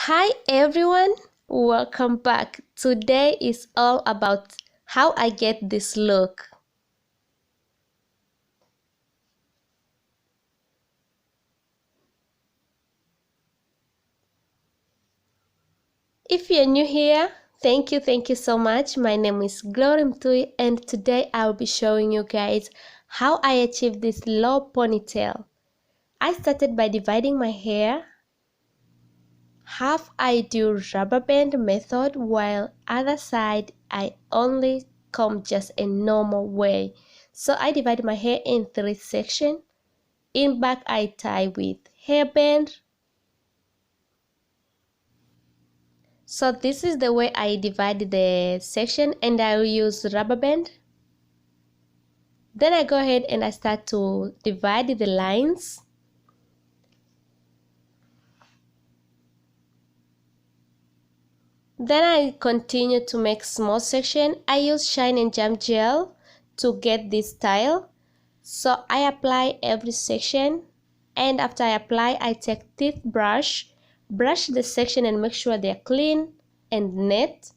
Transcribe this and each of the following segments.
Hi everyone, welcome back. Today is all about how I get this look. If you're new here, thank you so much. My name is BEUTY and today I'll be showing you guys how I achieved this low ponytail. I started by dividing my hair. Half I do rubber band method while other side I only comb just a normal way. So I divide my hair in 3 sections. In back I tie with hairband. So this is the way I divide the section and I will use rubber band. Then I go ahead and I start to divide the lines. Then I continue to make small section. I use shine and jam gel to get this style. So I apply every section, and after I apply, I take teeth brush the section and make sure they're clean and neat.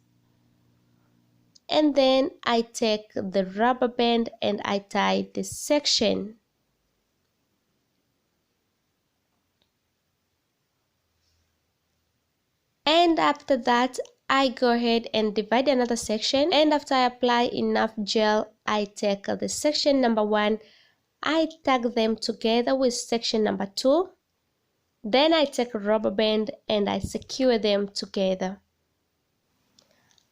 And then I take the rubber band and I tie this section. And after that, I go ahead and divide another section, and after I apply enough gel, I take the section number 1, I tag them together with section number 2. Then I take a rubber band and I secure them together.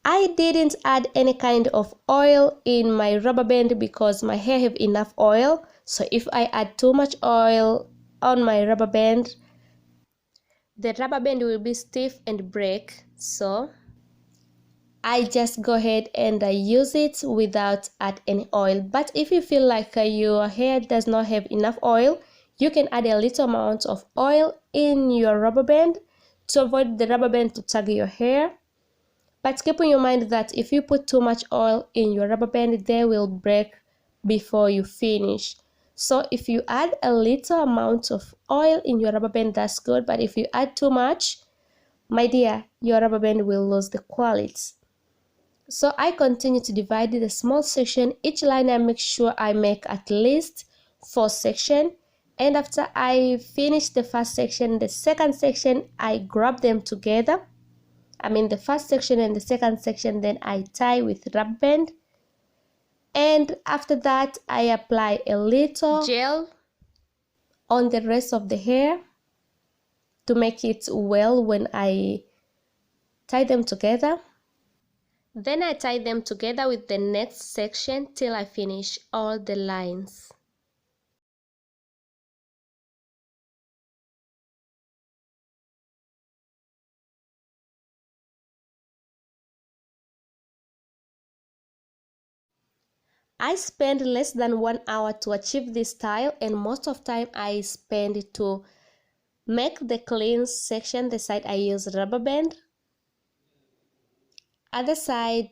I didn't add any kind of oil in my rubber band because my hair have enough oil. So if I add too much oil on my rubber band, the rubber band will be stiff and break. So I just go ahead and I use it without add any oil. But if you feel like your hair does not have enough oil, you can add a little amount of oil in your rubber band to avoid the rubber band to tag your hair. But keep in your mind that if you put too much oil in your rubber band, they will break before you finish. So if you add a little amount of oil in your rubber band, that's good. But if you add too much, my dear, your rubber band will lose the quality. So I continue to divide the small section. Each line I make sure I make at least 4 sections. And after I finish the first section, the second section, I grab them together. The first section and the second section, then I tie with rubber band. And after that, I apply a little gel on the rest of the hair to make it well when I tie them together. Then I tie them together with the next section till I finish all the lines. I spend less than 1 hour to achieve this style, and most of time I spend to make the clean section. The side I use rubber band. Other side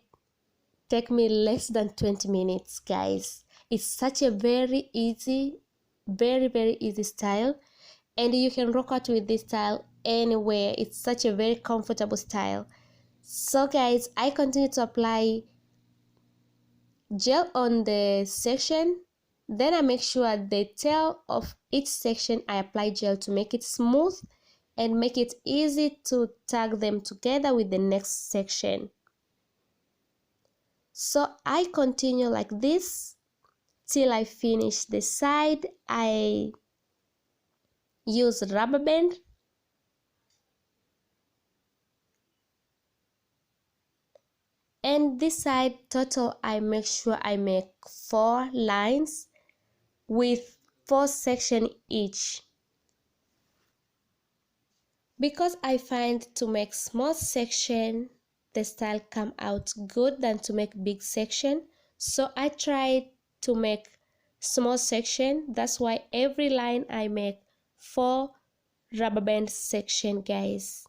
take me less than 20 minutes, guys. It's such a very easy, very easy style, and you can rock out with this style anywhere. It's such a very comfortable style. So guys, I continue to apply gel on the section. Then I make sure at the tail of each section I apply gel to make it smooth and make it easy to tag them together with the next section. So I continue like this till I finish the side. I use rubber band. And this side total I make sure I make 4 lines with 4 sections each. Because I find to make small section the style come out good than to make big section, so I try to make small section. That's why every line I make 4 rubber band section, guys.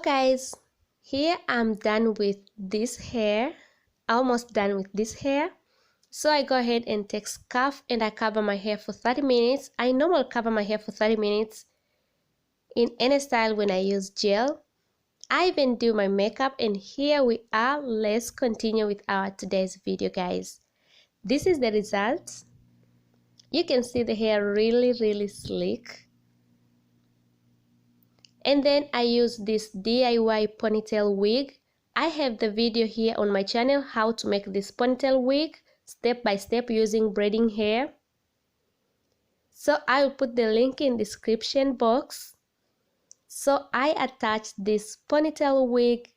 guys, here I'm done with this hair, almost done with this hair. So I go ahead and take scarf and I cover my hair for 30 minutes. I normally cover my hair for 30 minutes in any style when I use gel. I even do my makeup, and here we are. Let's continue with our today's video, guys. This is the result. You can see the hair really sleek. And then I use this DIY ponytail wig. I have the video here on my channel how to make this ponytail wig step by step using braiding hair. So I will put the link in description box. So I attached this ponytail wig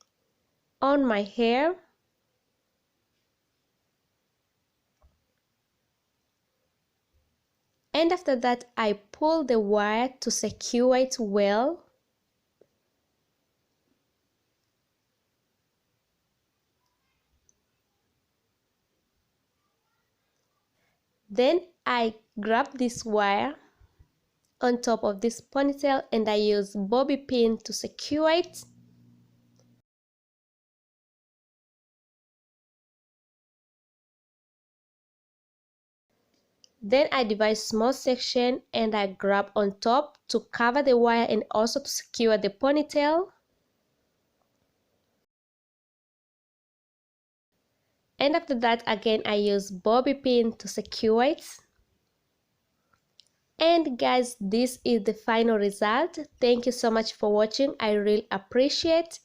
on my hair. And after that I pull the wire to secure it well. Then I grab this wire on top of this ponytail and I use bobby pin to secure it. Then I divide small section and I grab on top to cover the wire and also to secure the ponytail. And after that again I use bobby pin to secure it. And guys, this is the final result. Thank you so much for watching. I really appreciate.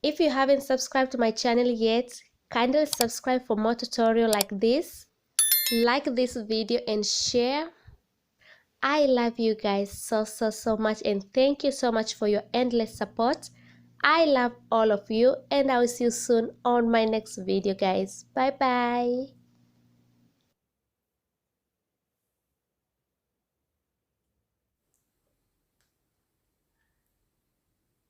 If you haven't subscribed to my channel yet, kindly subscribe for more tutorials like this. Like this video and share. I love you guys so much, and thank you so much for your endless support. I love all of you, and I will see you soon on my next video, guys. Bye bye.